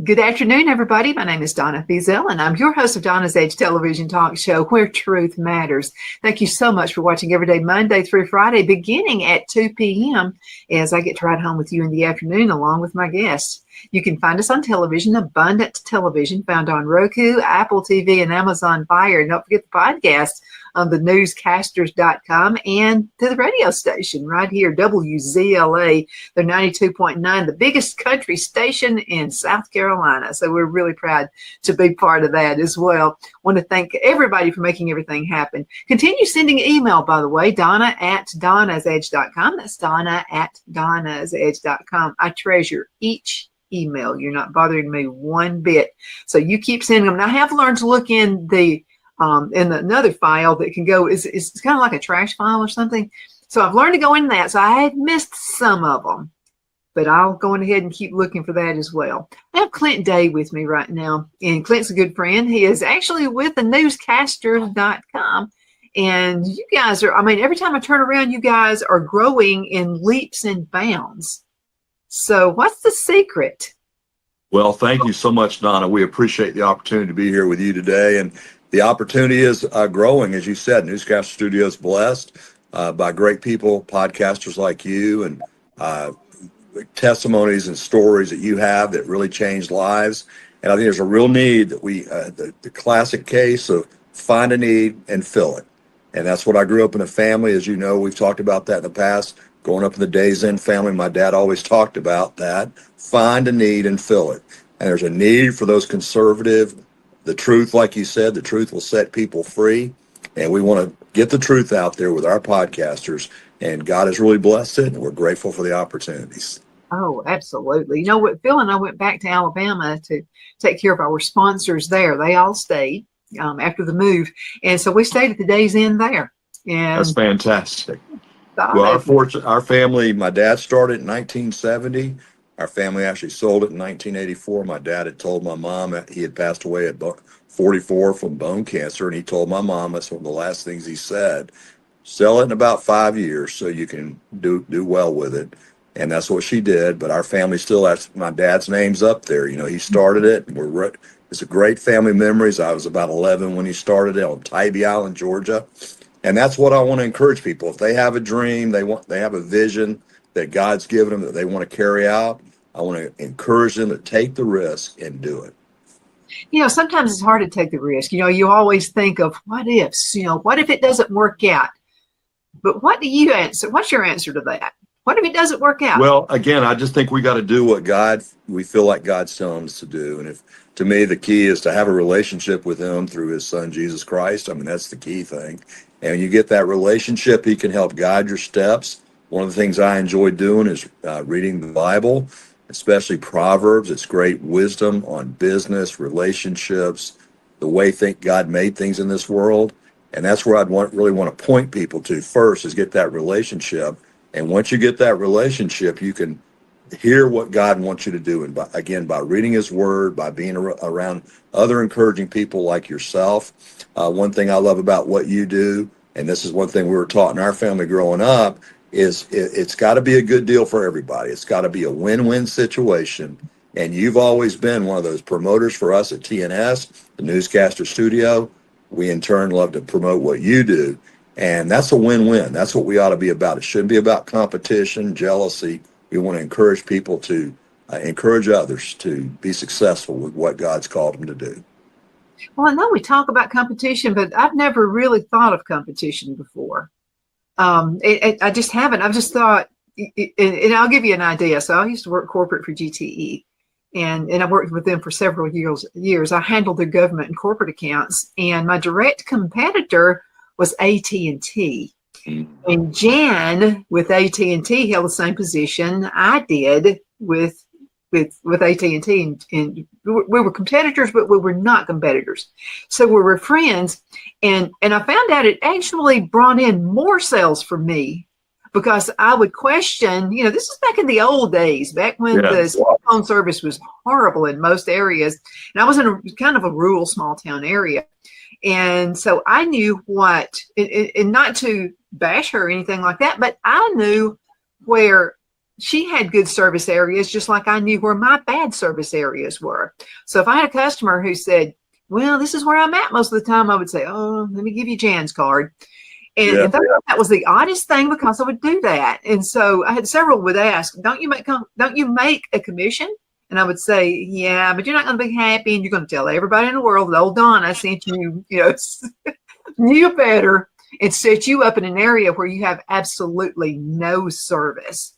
Good afternoon, everybody. My name is Donna Fiesel, and I'm your host of Donna's Edge television talk show, Where Truth Matters. Thank you so much for watching every day, Monday through Friday, beginning at 2 p.m. as I get to ride home with you in the afternoon along with my guests. You can find us on television, Abundant Television, found on Roku, Apple TV, and Amazon Fire. And don't forget the podcast on the Newscasters.com and to the radio station right here, WZLA. They're 92.9, the biggest country station in South Carolina. So we're really proud to be part of that as well. Want to thank everybody for making everything happen. Continue sending email, by the way, Donna at donnasedge.com. That's Donna at donnasedge.com. I treasure each email. You're not bothering me one bit. So you keep sending them. And I have learned to look in another file that can go, it's kind of like a trash file or something. So I've learned to go in that. So I had missed some of them, but I'll go ahead and keep looking for that as well. I have Clint Day with me right now, and Clint's a good friend. He is actually with the Newscasters.com. And you guys are, every time I turn around, you guys are growing in leaps and bounds. So what's the secret? Well, thank you so much, Donna. We appreciate the opportunity to be here with you today. And the opportunity is growing, as you said. Newscaster Studio is blessed by great people, podcasters like you, and testimonies and stories that you have that really changed lives. And I think there's a real need that the classic case of find a need and fill it. And that's what I grew up in a family. As you know, we've talked about that in the past. Growing up in the Days Inn family, my dad always talked about that. Find a need and fill it. And there's a need for those conservative, the truth, like you said, the truth will set people free. And we want to get the truth out there with our podcasters. And God has really blessed it. And we're grateful for the opportunities. Oh, absolutely. You know what, Phil and I went back to Alabama to take care of our sponsors there. They all stayed after the move. And so we stayed at the Days Inn there. And that's fantastic. Well, our family, my dad started in 1970. Our family actually sold it in 1984. My dad had told my mom that he had passed away at 44 from bone cancer, and he told my mom, that's one of the last things he said, sell it in about 5 years so you can do well with it. And that's what she did. But our family still has my dad's name's up there. You know, he started it. It's a great family memories. I was about 11 when he started it on Tybee Island, Georgia. And that's what I want to encourage people. If they have a dream, they have a vision that God's given them that they want to carry out, I want to encourage them to take the risk and do it. You know, sometimes it's hard to take the risk. You know, you always think of what ifs, what if it doesn't work out? But what do you answer? What's your answer to that? What if it doesn't work out? Well, again, I just think we got to do what we feel like God's telling us to do. And to me, the key is to have a relationship with him through his son, Jesus Christ. That's the key thing. And when you get that relationship, he can help guide your steps. One of the things I enjoy doing is reading the Bible, especially Proverbs. It's great wisdom on business, relationships, the way God made things in this world. And that's where really want to point people to first, is get that relationship. And once you get that relationship, you can hear what God wants you to do. And by reading his word, by being around other encouraging people like yourself. One thing I love about what you do, and this is one thing we were taught in our family growing up, is it's got to be a good deal for everybody. It's got to be a win-win situation. And you've always been one of those promoters for us at TNS, the Newscaster Studio. We in turn love to promote what you do. And that's a win-win. That's what we ought to be about. It shouldn't be about competition, jealousy. We want to encourage people to encourage others to be successful with what God's called them to do. Well, I know we talk about competition, but I've never really thought of competition before. I just haven't. I've just thought, and I'll give you an idea. So I used to work corporate for GTE, and I worked with them for several years. I handled their government and corporate accounts, and my direct competitor was AT&T. And Jan with AT&T held the same position I did with AT&T, and we were competitors, but we were not competitors. So we were friends, and I found out it actually brought in more sales for me because I would question, this is back in the old days, back when the phone service was horrible in most areas. And I was in kind of a rural small town area. And so I knew and not to bash her or anything like that, but I knew where she had good service areas, just like I knew where my bad service areas were. So if I had a customer who said, well, this is where I'm at most of the time, I would say, oh, let me give you Jan's card. And that was the oddest thing, because I would do that. And so I had several would ask, don't you make a commission? And I would say, yeah, but you're not going to be happy, and you're going to tell everybody in the world that old Donna sent you, knew better, and set you up in an area where you have absolutely no service.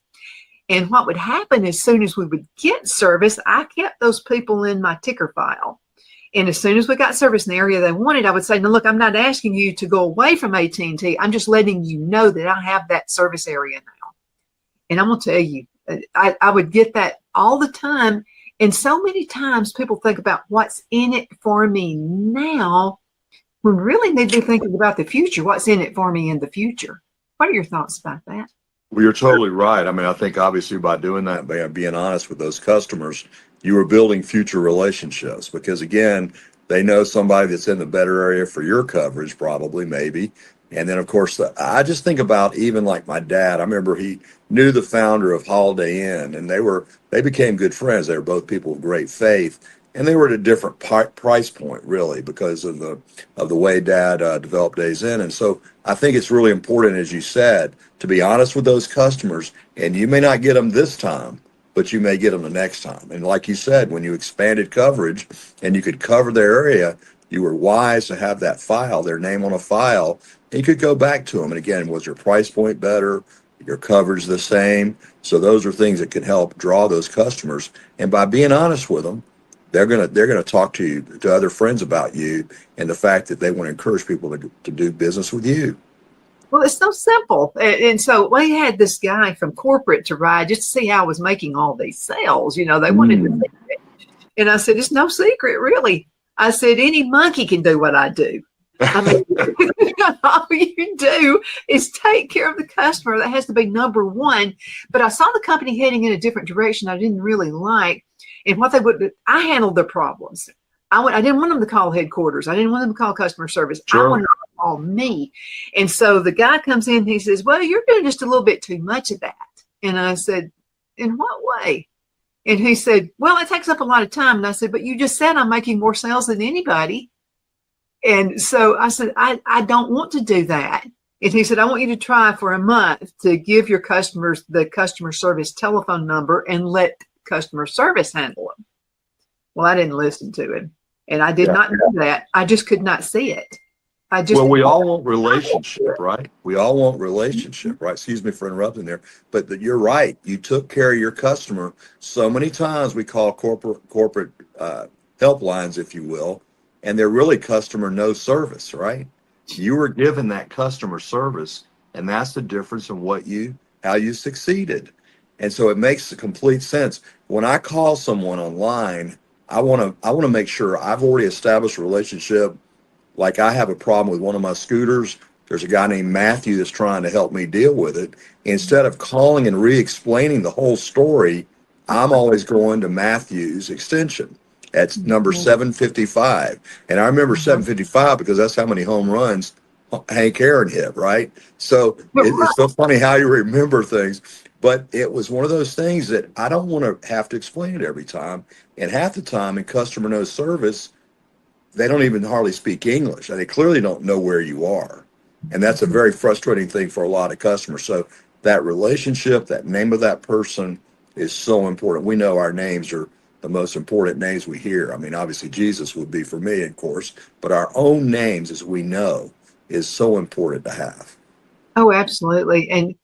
And what would happen, as soon as we would get service, I kept those people in my ticker file. And as soon as we got service in the area they wanted, I would say, no, look, I'm not asking you to go away from AT&T. I'm just letting you know that I have that service area now. And I'm going to tell you, I would get that all the time. And so many times people think about what's in it for me now, when really they'd be thinking about the future. What's in it for me in the future? What are your thoughts about that? Well, you're totally right. I mean, I think obviously by doing that, by being honest with those customers, you are building future relationships, because again, they know somebody that's in the better area for your coverage, probably, maybe. And then, of course, I just think about even like my dad. I remember he knew the founder of Holiday Inn, and they became good friends. They were both people of great faith, and they were at a different price point, really, because of the way Dad developed Days Inn. And so I think it's really important, as you said, to be honest with those customers. And you may not get them this time, but you may get them the next time. And like you said, when you expanded coverage and you could cover their area, you were wise to have that file, their name on a file, and you could go back to them. And again, was your price point better? Your coverage the same? So those are things that can help draw those customers. And by being honest with them, they're gonna talk to other friends about you, and the fact that they want to encourage people to do business with you. Well, it's so simple. And so we had this guy from corporate to ride just to see how I was making all these sales. They wanted to see it. And I said, it's no secret, really. I said, any monkey can do what I do. I mean, all you do is take care of the customer. That has to be number one. But I saw the company heading in a different direction I didn't really like. And what they would do, I handled their problems. I didn't want them to call headquarters. I didn't want them to call customer service. Sure. I wanted them to call me. And so the guy comes in, he says, well, you're doing just a little bit too much of that. And I said, in what way? And he said, well, it takes up a lot of time. And I said, but you just said I'm making more sales than anybody. And so I said, I don't want to do that. And he said, I want you to try for a month to give your customers the customer service telephone number and let customer service handle them. Well, I didn't listen to him, and I did not do that. I just could not see it. We all want relationship, right? We all want relationship, right? Excuse me for interrupting there, but you're right. You took care of your customer. So many times we call corporate helplines, if you will, and they're really customer no service, right? You were given that customer service, and that's the difference in how you succeeded. And so it makes complete sense. When I call someone online, I want to make sure I've already established a relationship. Like, I have a problem with one of my scooters. There's a guy named Matthew that's trying to help me deal with it. Instead of calling and re-explaining the whole story, I'm always going to Matthew's extension. That's number 755. And I remember 755 because that's how many home runs Hank Aaron hit, right? So it's so funny how you remember things. But it was one of those things that I don't want to have to explain it every time. And half the time in customer no service, they don't even hardly speak English. They clearly don't know where you are. And that's a very frustrating thing for a lot of customers. So that relationship, that name of that person is so important. We know our names are the most important names we hear. I mean, obviously Jesus would be for me, of course, but our own names, as we know, is so important to have. Oh, absolutely. And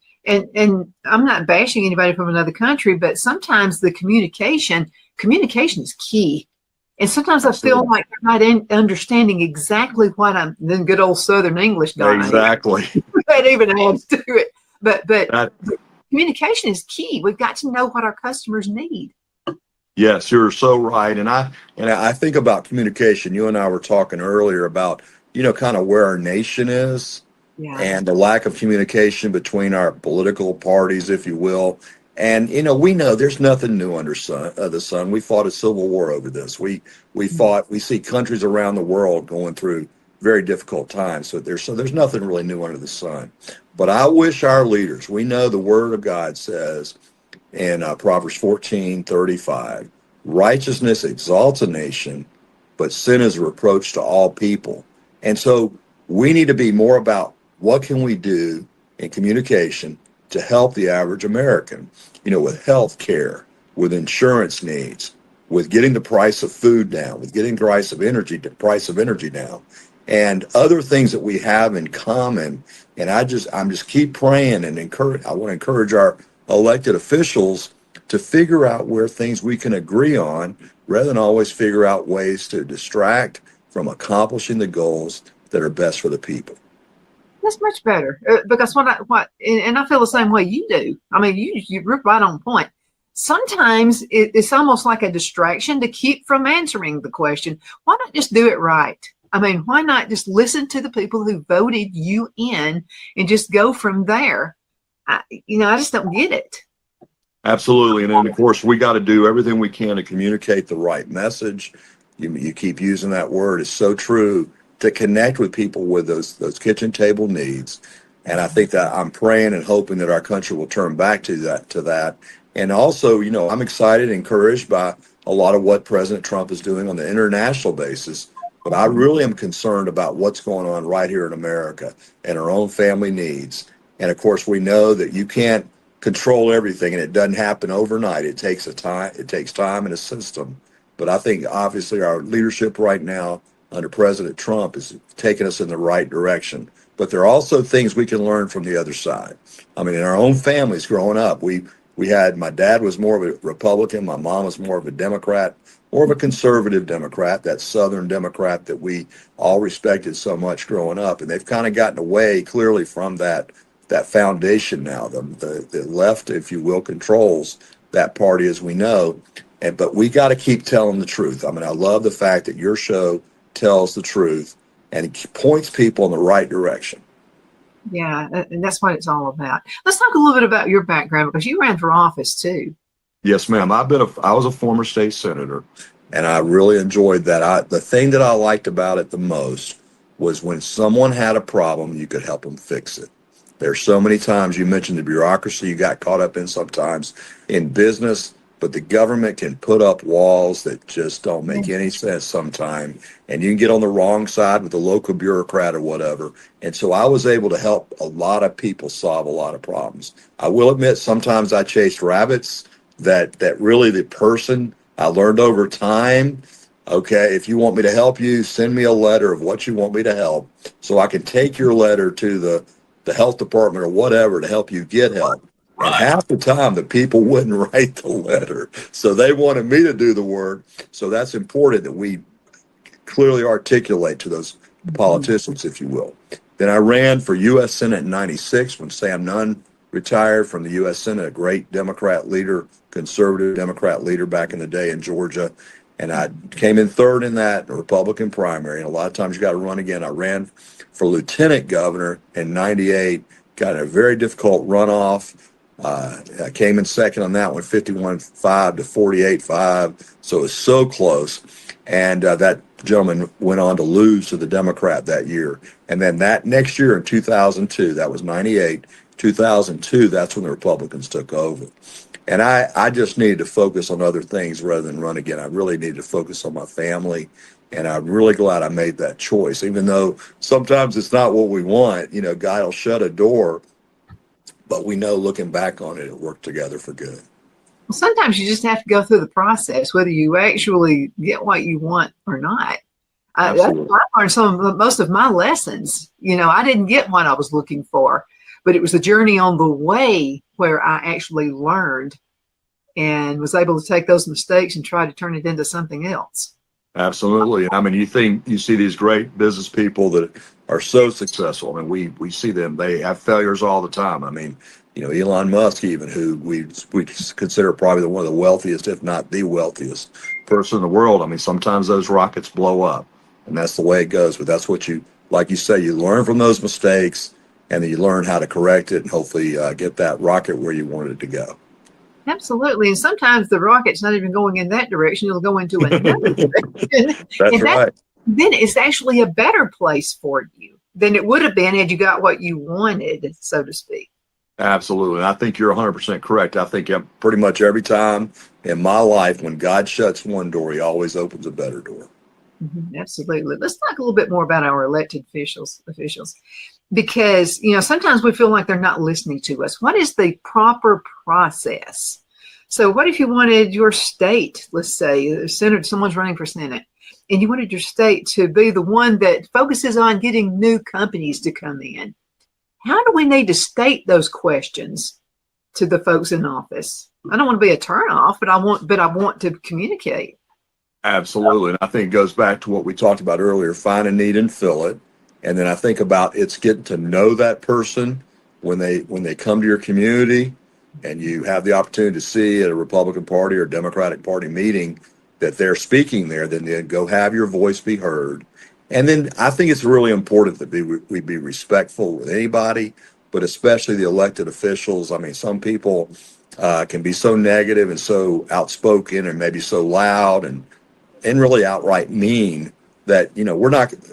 I'm not bashing anybody from another country, but sometimes the communication is key. And sometimes I feel like they're not understanding exactly what I'm, then good old Southern English. Exactly. That even adds to it. But communication is key. We've got to know what our customers need. Yes, you're so right. And I think about communication. You and I were talking earlier about, kind of where our nation is. Yeah. And the lack of communication between our political parties, if you will. And, we know there's nothing new under the sun. We fought a civil war over this. We see countries around the world going through very difficult times. So there's nothing really new under the sun. But I wish our leaders, we know the word of God says in Proverbs 14:35. Righteousness exalts a nation, but sin is a reproach to all people. And so we need to be more about what can we do in communication to help the average American, with health care, with insurance needs, with getting the price of food down, with getting the price of energy down, and other things that we have in common. And I'm just keep praying and I want to encourage our elected officials to figure out where things we can agree on rather than always figure out ways to distract from accomplishing the goals that are best for the people. That's much better because and I feel the same way you do. I mean, you're right on point. Sometimes it's almost like a distraction to keep from answering the question. Why not just do it right? I mean, why not just listen to the people who voted you in and just go from there? I just don't get it. Absolutely. And then, of course, we got to do everything we can to communicate the right message. You keep using that word. It's so true, to connect with people with those kitchen table needs. And I think that I'm praying and hoping that our country will turn back to that. And also, I'm excited and encouraged by a lot of what President Trump is doing on the international basis. But I really am concerned about what's going on right here in America and our own family needs. And of course, we know that you can't control everything, and it doesn't happen overnight. It takes time and a system. But I think obviously our leadership right now under President Trump is taking us in the right direction. But there are also things we can learn from the other side. I mean, in our own families growing up, my dad was more of a Republican, my mom was more of a Democrat, more of a conservative Democrat, that Southern Democrat that we all respected so much growing up. And they've kind of gotten away clearly from that foundation now. The left, if you will, controls that party, as we know. But we got to keep telling the truth. I mean, I love the fact that your show tells the truth and it points people in the right direction. Yeah, and that's what it's all about. Let's talk a little bit about your background, because you ran for office too. Yes, ma'am. I was a former state senator, and I really enjoyed that. The thing that I liked about it the most was when someone had a problem, you could help them fix it. There's so many times you mentioned the bureaucracy you got caught up in sometimes in business, but the government can put up walls that just don't make any sense sometimes. And you can get on the wrong side with the local bureaucrat or whatever. And so I was able to help a lot of people solve a lot of problems. I will admit, sometimes I chased rabbits that really the person I learned over time. Okay, if you want me to help you, send me a letter of what you want me to help so I can take your letter to the health department or whatever to help you get help. And half the time, the people wouldn't write the letter. So they wanted me to do the work. So that's important that we clearly articulate to those politicians, if you will. Then I ran for U.S. Senate in 96 when Sam Nunn retired from the U.S. Senate, a great Democrat leader, conservative Democrat leader back in the day in Georgia. And I came in third in that Republican primary. And a lot of times you got to run again. I ran for lieutenant governor in 98, got a very difficult runoff. I came in second on that one, 51-5 to 48-5. So it was so close. And that gentleman went on to lose to the Democrat that year. And then that next year in 2002, that was 98, 2002, that's when the Republicans took over. And I just needed to focus on other things rather than run again. I really needed to focus on my family. And I'm really glad I made that choice, even though sometimes it's not what we want. God will shut a door. But we know, looking back on it, it worked together for good. Well, sometimes you just have to go through the process, whether you actually get what you want or not. That's why I learned most of my lessons. I didn't get what I was looking for, but it was the journey on the way where I actually learned and was able to take those mistakes and try to turn it into something else. Absolutely. I mean, you see these great business people that are so successful. I mean, we see them, they have failures all the time. I mean, Elon Musk, even, who we consider probably one of the wealthiest, if not the wealthiest person in the world. I mean, sometimes those rockets blow up, and that's the way it goes. But that's what like you say, you learn from those mistakes, and then you learn how to correct it and hopefully get that rocket where you want it to go. Absolutely. And sometimes the rocket's not even going in that direction. It'll go into another direction. That's right. Then it's actually a better place for you than it would have been had you got what you wanted, so to speak. Absolutely. And I think you're 100% correct. I think pretty much every time in my life, when God shuts one door, he always opens a better door. Absolutely. Let's talk a little bit more about our elected officials, because, sometimes we feel like they're not listening to us. What is the proper process? So what if you wanted your state, let's say, someone's running for Senate, and you wanted your state to be the one that focuses on getting new companies to come in? How do we need to state those questions to the folks in office? I don't want to be a turnoff, but I want to communicate. Absolutely. And I think it goes back to what we talked about earlier, find a need and fill it. And then I think about it's getting to know that person when they come to your community, and you have the opportunity to see at a Republican Party or Democratic Party meeting that they're speaking there, then go have your voice be heard. And then I think it's really important that we be respectful with anybody, but especially the elected officials. I mean, some people can be so negative and so outspoken and maybe so loud and really outright mean that,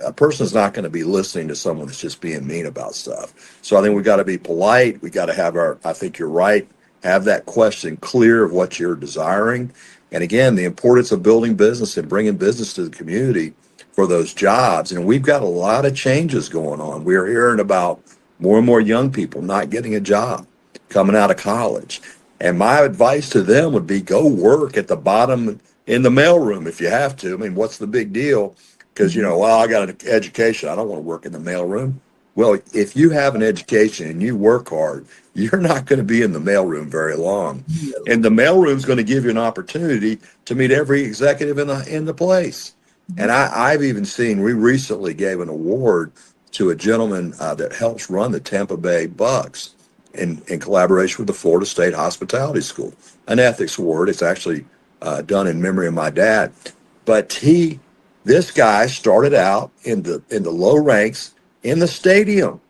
a person's not going to be listening to someone that's just being mean about stuff. So I think we got to be polite. We got to have I think you're right, have that question clear of what you're desiring. And again, the importance of building business and bringing business to the community for those jobs. And we've got a lot of changes going on. We're hearing about more and more young people not getting a job coming out of college. And my advice to them would be go work at the bottom in the mailroom if you have to. I mean, what's the big deal? Because, I got an education. I don't want to work in the mailroom. Well, if you have an education and you work hard, you're not going to be in the mailroom very long. And the mailroom is going to give you an opportunity to meet every executive in the place. And I've even seen, we recently gave an award to a gentleman that helps run the Tampa Bay Bucks in collaboration with the Florida State Hospitality School, an ethics award. It's actually done in memory of my dad. But this guy started out in the low ranks in the stadium.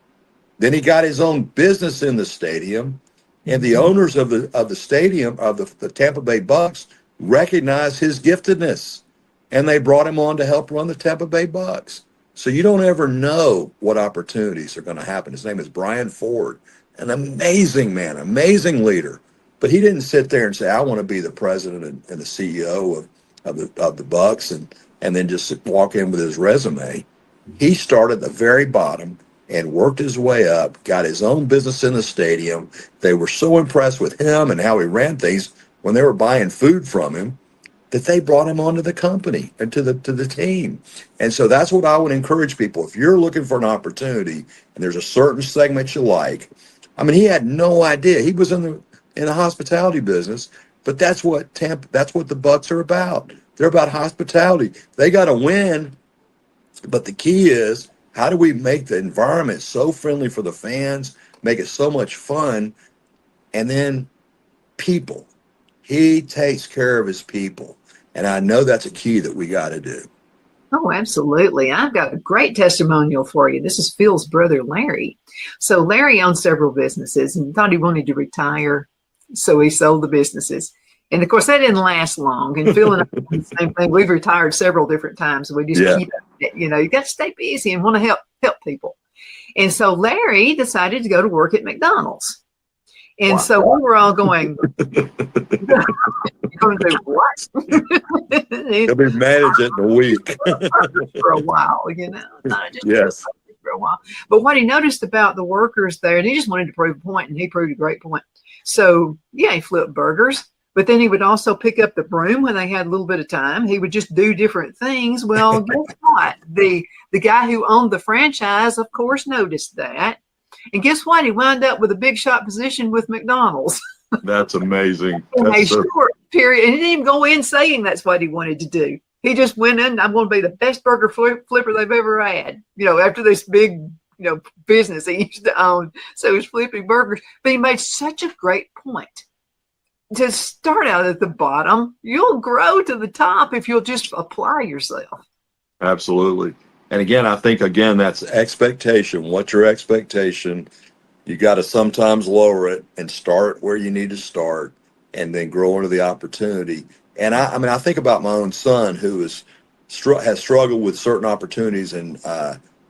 Then he got his own business in the stadium, and the owners of the stadium of the Tampa Bay Bucks recognized his giftedness, and they brought him on to help run the Tampa Bay Bucks. So you don't ever know what opportunities are going to happen. His name is Brian Ford, an amazing man, amazing leader. But he didn't sit there and say, I want to be the president and the CEO of the Bucks and then just walk in with his resume. He started at the very bottom and worked his way up, got his own business in the stadium. They were so impressed with him and how he ran things when they were buying food from him that they brought him onto the company and to the team. And so that's what I would encourage people. If you're looking for an opportunity and there's a certain segment you like, I mean, he had no idea. He was in the hospitality business, but that's what the Bucks are about. They're about hospitality. They got to win, but the key is, how do we make the environment so friendly for the fans, make it so much fun, and then people. He takes care of his people, and I know that's a key that we got to do. Oh, absolutely. I've got a great testimonial for you. This is Phil's brother, Larry. So Larry owned several businesses and thought he wanted to retire, so he sold the businesses. And of course, that didn't last long. And Phil and I did the same thing. We've retired several different times. We just keep it. You got to stay busy and want to help people. And so Larry decided to go to work at McDonald's. And so we were all going, going to what? He'll be managed it in a week. For a while, Yes. For a while. But what he noticed about the workers there, and he just wanted to prove a point, and he proved a great point. So, he flipped burgers. But then he would also pick up the broom when they had a little bit of time. He would just do different things. Well, guess what? The guy who owned the franchise, of course, noticed that. And guess what? He wound up with a big shot position with McDonald's. That's amazing. In a short period. And he didn't even go in saying that's what he wanted to do. He just went in, I'm going to be the best burger flipper they've ever had, after this big, business he used to own. So he was flipping burgers. But he made such a great point. To start out at the bottom, you'll grow to the top if you'll just apply yourself. Absolutely. And again, I think, that's expectation. What's your expectation? You got to sometimes lower it and start where you need to start and then grow into the opportunity. And I think about my own son, who has struggled with certain opportunities in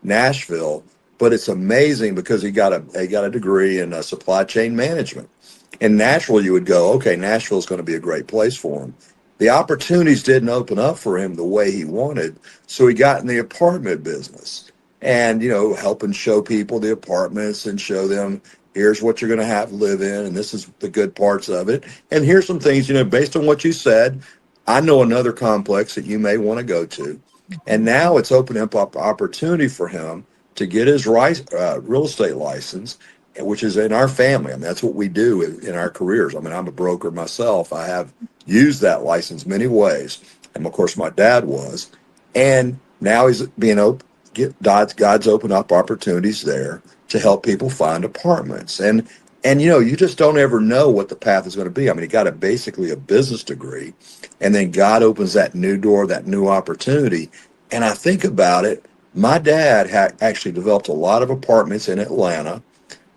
Nashville. but it's amazing because he got a degree in supply chain management. And naturally, you would go, okay, Nashville is going to be a great place for him. The opportunities didn't open up for him the way he wanted, so he got in the apartment business and, helping show people the apartments and show them, here's what you're going to have to live in, and this is the good parts of it. And here's some things, based on what you said, I know another complex that you may want to go to. And now it's opening up opportunity for him to get his real estate license, which is in our family. I mean, that's what we do in our careers. I mean, I'm a broker myself. I have used that license many ways. And of course, my dad was. And now he's God's opened up opportunities there to help people find apartments. And you just don't ever know what the path is going to be. I mean, he got basically a business degree, and then God opens that new door, that new opportunity. And I think about it, my dad actually developed a lot of apartments in Atlanta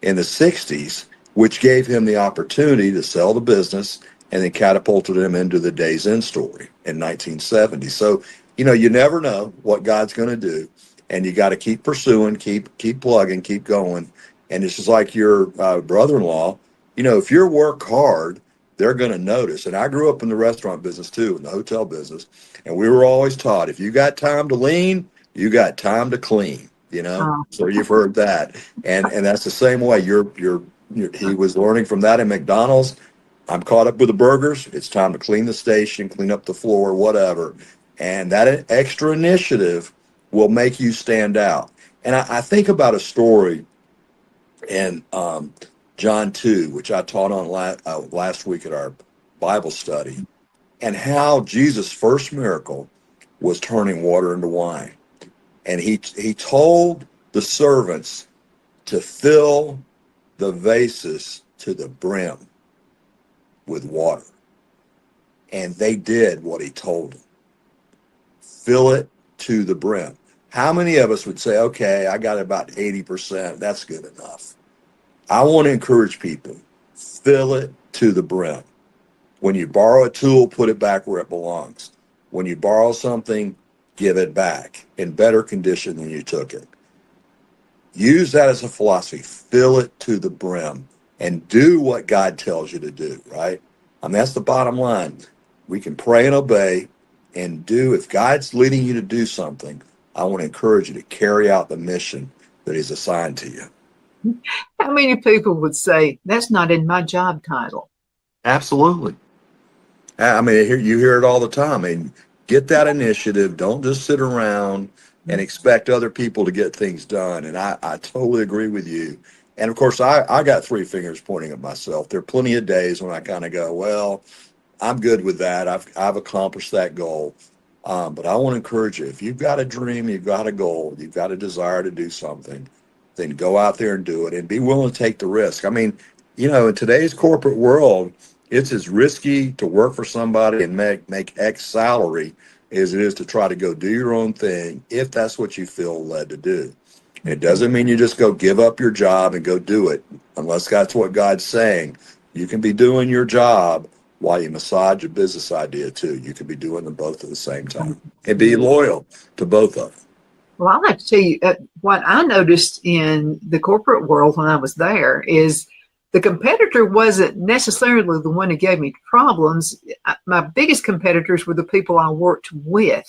in the 60s, which gave him the opportunity to sell the business and then catapulted him into the Days Inn story in 1970. So, you never know what God's going to do, and you got to keep pursuing, keep plugging, keep going. And it's just like your brother-in-law, if you work hard, they're going to notice. And I grew up in the restaurant business too, in the hotel business. And we were always taught, if you got time to lean, you got time to clean, Oh. So you've heard that. And that's the same way he was learning from that in McDonald's. I'm caught up with the burgers. It's time to clean the station, clean up the floor, whatever. And that extra initiative will make you stand out. And I think about a story in John 2, which I taught on last week at our Bible study, and how Jesus' first miracle was turning water into wine. And he told the servants to fill the vases to the brim with water. And they did what he told them. Fill it to the brim. How many of us would say, okay, I got about 80%, that's good enough? I want to encourage people, fill it to the brim. When you borrow a tool, put it back where it belongs. When you borrow something, give it back in better condition than you took it. Use that as a philosophy. Fill it to the brim and do what God tells you to do, right? I mean, that's the bottom line. We can pray and obey and do. If God's leading you to do something, I want to encourage you to carry out the mission that he's assigned to you. How many people would say, that's not in my job title? Absolutely. I mean, you hear it all the time. I mean, get that initiative. Don't just sit around and expect other people to get things done. And I totally agree with you. And of course, I got three fingers pointing at myself. There are plenty of days when I kind of go, well, I'm good with that. I've accomplished that goal. But I want to encourage you, if you've got a dream, you've got a goal, you've got a desire to do something, then go out there and do it and be willing to take the risk. I mean, in today's corporate world, it's as risky to work for somebody and make X salary as it is to try to go do your own thing, if that's what you feel led to do. And it doesn't mean you just go give up your job and go do it, unless that's what God's saying. You can be doing your job while you massage a business idea too. You could be doing them both at the same time and be loyal to both of them. Well, I'll have to tell you what I noticed in the corporate world when I was there is the competitor wasn't necessarily the one who gave me problems. My biggest competitors were the people I worked with.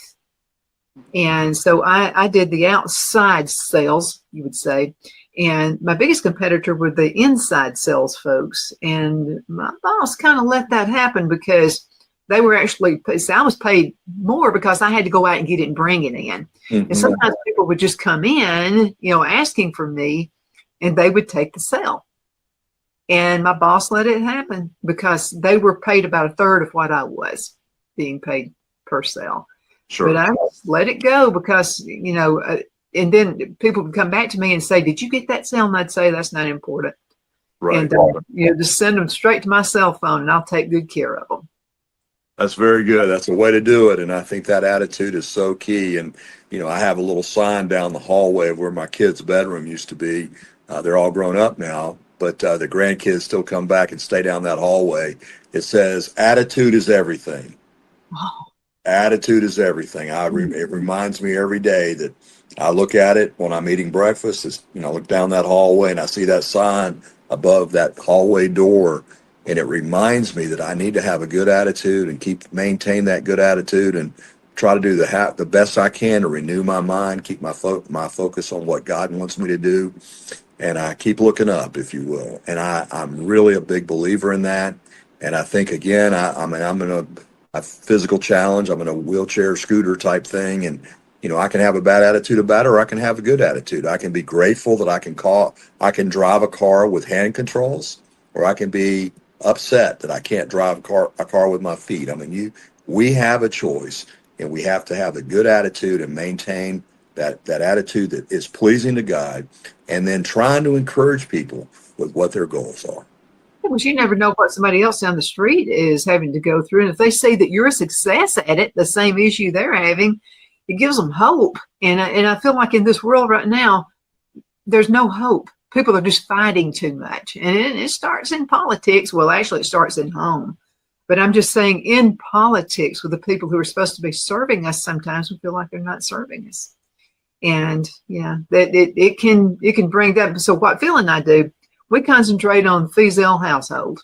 And so I did the outside sales, you would say. And my biggest competitor were the inside sales folks. And my boss kind of let that happen because they were actually, so I was paid more because I had to go out and get it and bring it in. Mm-hmm. And sometimes people would just come in, asking for me, and they would take the sale. And my boss let it happen because they were paid about a third of what I was being paid per sale. Sure. But I just let it go because, and then people would come back to me and say, did you get that sale? And I'd say, that's not important. Right. And, just send them straight to my cell phone and I'll take good care of them. That's very good. That's a way to do it. And I think that attitude is so key. And, I have a little sign down the hallway of where my kids' bedroom used to be. They're all grown up now, but the grandkids still come back and stay down that hallway. It says, attitude is everything. Oh. Attitude is everything. It reminds me every day that I look at it when I'm eating breakfast. It's, I look down that hallway and I see that sign above that hallway door, and it reminds me that I need to have a good attitude and maintain that good attitude and try to do the best I can to renew my mind, keep my focus on what God wants me to do, and I keep looking up, if you will. And I'm really a big believer in that. And I think again, I'm in a physical challenge. I'm in a wheelchair scooter type thing, and I can have a bad attitude about it, or I can have a good attitude. I can be grateful that I can drive a car with hand controls, or I can be upset that I can't drive a car with my feet. I mean, we have a choice, and we have to have a good attitude and maintain that attitude that is pleasing to God, and then trying to encourage people with what their goals are. Because you never know what somebody else down the street is having to go through. And if they see that you're a success at it, the same issue they're having, it gives them hope. And I feel like in this world right now, there's no hope. People are just fighting too much. And it starts in politics. Well, actually, it starts at home. But I'm just saying, in politics, with the people who are supposed to be serving us, sometimes we feel like they're not serving us. And yeah, that it can bring that. So what Phil and I do, we concentrate on Fiesel household.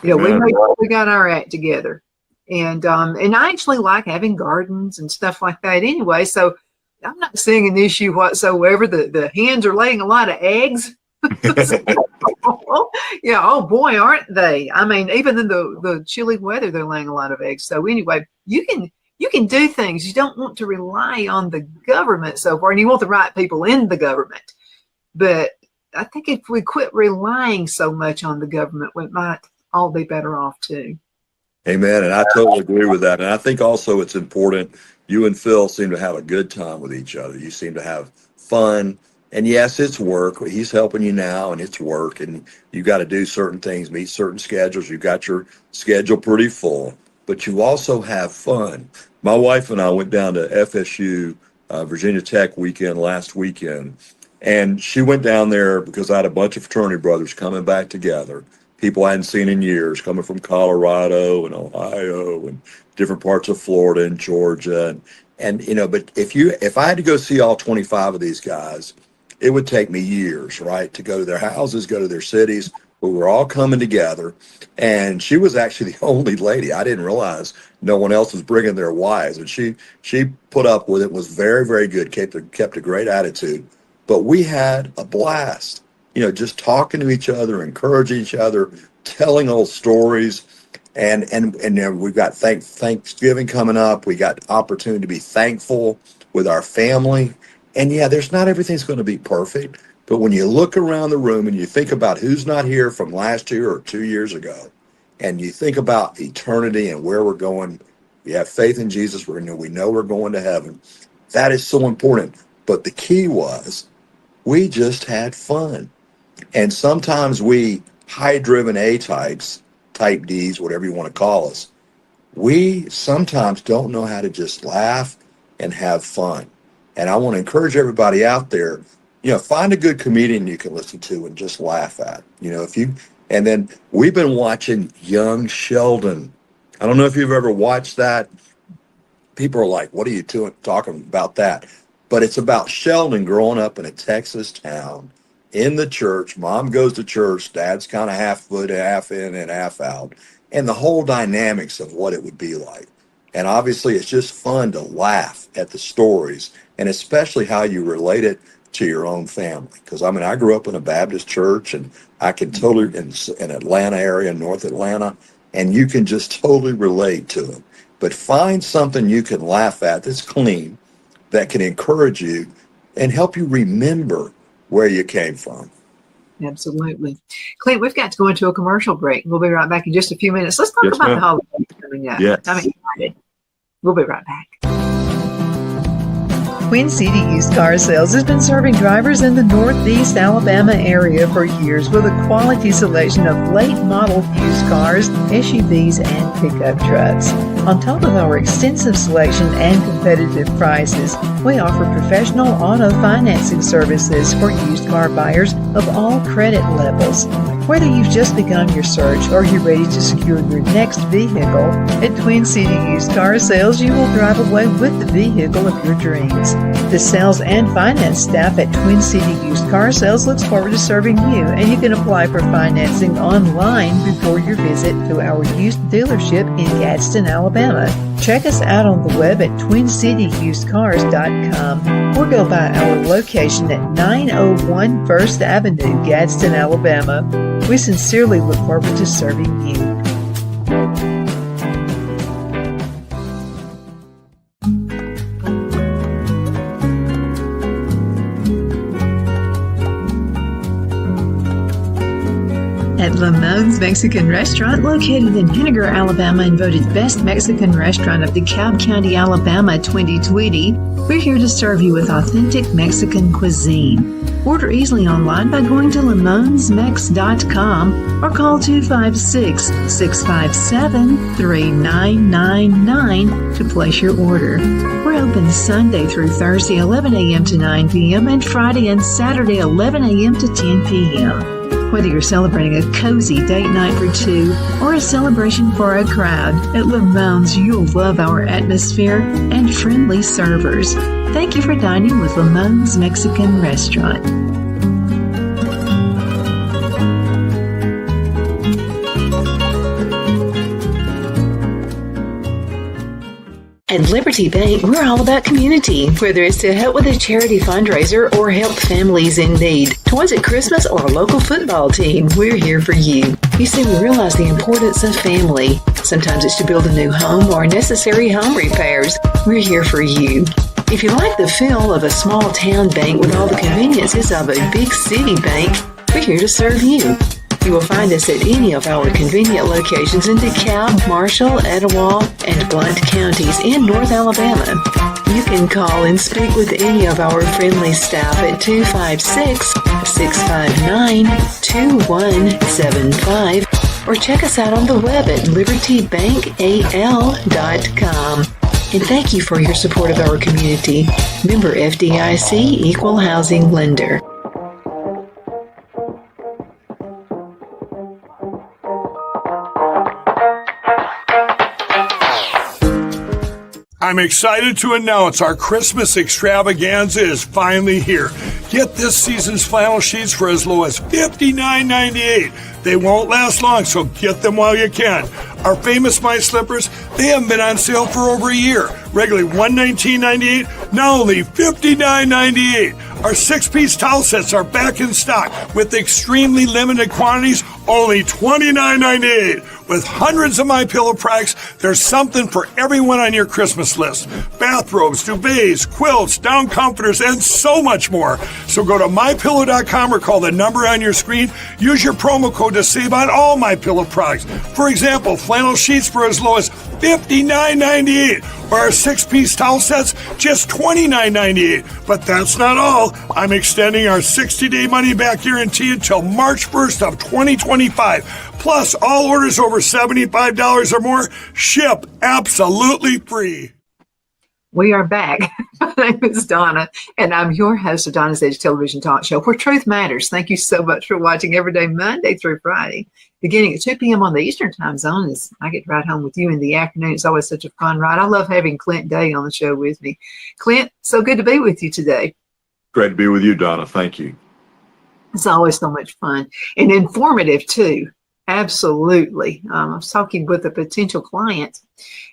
We got our act together, and I actually like having gardens and stuff like that anyway. So I'm not seeing an issue whatsoever. The hens are laying a lot of eggs. Yeah, oh boy, aren't they? I mean, even in the chilly weather, they're laying a lot of eggs. So anyway, you can do things. You don't want to rely on the government so far, and you want the right people in the government, but I think if we quit relying so much on the government, we might all be better off too. Amen. And I totally agree with that. And I think also it's important. You and Phil seem to have a good time with each other. You seem to have fun. And yes, it's work. He's helping you now, and it's work. And you got to do certain things, meet certain schedules. You've got your schedule pretty full, but you also have fun. My wife and I went down to FSU, Virginia Tech weekend last weekend. And she went down there because I had a bunch of fraternity brothers coming back together, people I hadn't seen in years, coming from Colorado and Ohio and different parts of Florida and Georgia. And but if I had to go see all 25 of these guys, it would take me years, right, to go to their houses, go to their cities. We were all coming together. And she was actually the only lady. I didn't realize no one else was bringing their wives. And she put up with it, was very, very good, kept a great attitude. But we had a blast, just talking to each other, encouraging each other, telling old stories. And we've got Thanksgiving coming up. We got opportunity to be thankful with our family. And yeah, everything's going to be perfect. But when you look around the room and you think about who's not here from last year or 2 years ago, and you think about eternity and where we're going, we have faith in Jesus. We know we're going to heaven. That is so important. But the key was, we just had fun. And sometimes we high-driven A-types, type Ds, whatever you want to call us, we sometimes don't know how to just laugh and have fun. And I want to encourage everybody out there, find a good comedian you can listen to and just laugh at. And then we've been watching Young Sheldon. I don't know if you've ever watched that. People are like, what are you talking about that? But it's about Sheldon growing up in a Texas town in the church. Mom goes to church. Dad's kind of half foot, half in and half out. And the whole dynamics of what it would be like. And obviously, it's just fun to laugh at the stories, and especially how you relate it to your own family. Because, I grew up in a Baptist church, and I can totally, in Atlanta area, North Atlanta, and you can just totally relate to them. But find something you can laugh at that's clean, that can encourage you and help you remember where you came from. Absolutely. Clint, we've got to go into a commercial break. We'll be right back in just a few minutes. Let's talk about the holidays coming up. Yes. I'm excited. We'll be right back. Queen City Used Car Sales has been serving drivers in the Northeast Alabama area for years with a quality selection of late model used cars, SUVs, and pickup trucks. On top of our extensive selection and competitive prices, we offer professional auto financing services for used car buyers of all credit levels. Whether you've just begun your search or you're ready to secure your next vehicle, at Twin City Used Car Sales, you will drive away with the vehicle of your dreams. The sales and finance staff at Twin City Used Car Sales looks forward to serving you, and you can apply for financing online before your visit to our used dealership in Gadsden, Alabama. Check us out on the web at twincityusedcars.com or go by our location at 901 First Avenue, Gadsden, Alabama. We sincerely look forward to serving you. At Lamone's Mexican Restaurant, located in Henniger, Alabama, and voted Best Mexican Restaurant of DeKalb County, Alabama 2020, we're here to serve you with authentic Mexican cuisine. Order easily online by going to lamonsmex.com or call 256-657-3999 to place your order. We're open Sunday through Thursday 11 a.m. to 9 p.m. and Friday and Saturday 11 a.m. to 10 p.m. Whether you're celebrating a cozy date night for two or a celebration for a crowd, at Lamone's you'll love our atmosphere and friendly servers. Thank you for dining with Lamone's Mexican Restaurant. At Liberty Bank, we're all about community. Whether it's to help with a charity fundraiser or help families in need, toys at Christmas, or a local football team, we're here for you. You see, we realize the importance of family. Sometimes it's to build a new home or necessary home repairs. We're here for you. If you like the feel of a small town bank with all the conveniences of a big city bank, we're here to serve you. You will find us at any of our convenient locations in DeKalb, Marshall, Etowah, and Blount counties in North Alabama. You can call and speak with any of our friendly staff at 256-659-2175 or check us out on the web at libertybankal.com. And thank you for your support of our community. Member FDIC, Equal Housing Lender. I'm excited to announce our Christmas extravaganza is finally here. Get this season's flannel sheets for as low as $59.98. They won't last long, so get them while you can. Our famous My Slippers, they haven't been on sale for over a year. Regularly $119.98, now only $59.98. Our 6-piece towel sets are back in stock with extremely limited quantities, only $29.98. With hundreds of MyPillow products, there's something for everyone on your Christmas list. Bathrobes, duvets, quilts, down comforters, and so much more. So go to MyPillow.com or call the number on your screen. Use your promo code to save on all MyPillow products. For example, flannel sheets for as low as $59.98. Or our 6-piece towel sets, just $29.98. But that's not all. I'm extending our 60-day money-back guarantee until March 1st of 2025. Plus, all orders over $75 or more ship absolutely free. We are back. My name is Donna, and I'm your host of Donna's Edge Television Talk Show, where truth matters. Thank you so much for watching every day, Monday through Friday, beginning at 2 p.m. on the Eastern Time Zone. As I get to ride home with you in the afternoon, it's always such a fun ride. I love having Clint Day on the show with me. Clint, so good to be with you today. Great to be with you, Donna. Thank you. It's always so much fun and informative, too. Absolutely. I was talking with a potential client,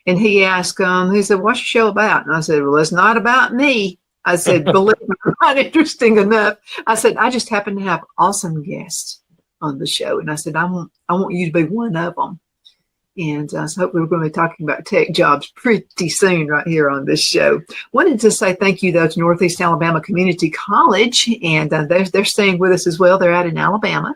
and he asked, he said, what's your show about? And I said, well, it's not about me. I said, believe me, not interesting enough. I said, I just happen to have awesome guests on the show. And I said, I want you to be one of them. And so hopefully we're going to be talking about tech jobs pretty soon right here on this show. Wanted to say thank you, though, to Northeast Alabama Community College. And they're staying with us as well. They're out in Alabama.